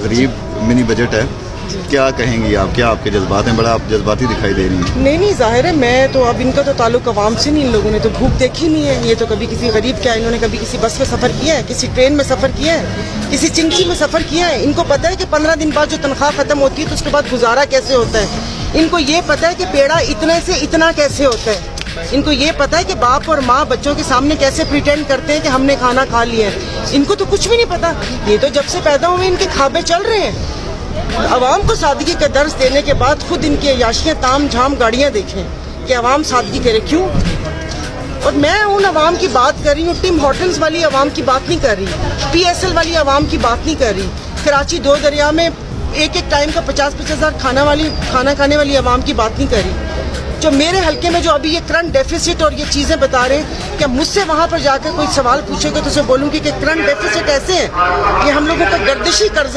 गरीब mini budget है, क्या कहेंगी आप? क्या आपके जज्बात हैं? बड़ा आप जज्बाती दिखाई दे रही हैं। नहीं ज़ाहिर है, मैं तो अब इनका तो ताल्लुक आवाम से नहीं, इन लोगों ने तो भूख देखी नहीं है। ये तो कभी किसी गरीब क्या, इन्होंने कभी किसी बस में सफ़र किया है, किसी ट्रेन में सफ़र किया है, किसी चिंकी में सफ़र किया है? इनको पता है कि 15 दिन बाद जो तनख्वाह ख़त्म होती है तो उसके बाद गुजारा कैसे होता है। इनको ये पता है कि पेड़ा इतने से इतना कैसे होता है। इनको ये पता है कि बाप और माँ बच्चों के सामने कैसे प्रिटेंड करते हैं कि हमने खाना खा लिया है। इनको तो कुछ भी नहीं पता। ये तो जब से पैदा हुए इनके ख्वाबे चल रहे हैं। अवाम को सादगी का दर्स देने के बाद खुद इनकी अयाशियाँ ताम झाम गाड़ियाँ देखें कि अवाम सादगी करे। क्यों? और मैं उन अवाम की बात कर रही हूँ, टिम हॉर्टन्स वाली अवाम की बात नहीं कर रही, PSL वाली अवाम की बात नहीं कर रही, कराची 2 दरिया में एक टाइम का 50-50 हज़ार खाना खाने वाली अवाम की बात नहीं कर रही। जो मेरे हल्के में जो अभी ये करंट डेफिसिट और ये चीज़ें बता रहे हैं, क्या मुझसे वहाँ पर जाकर कोई सवाल पूछेगा तो उसे बोलूँगी कि करंट डेफिसिट ऐसे है, ये हम लोगों का गर्दिशी कर्जा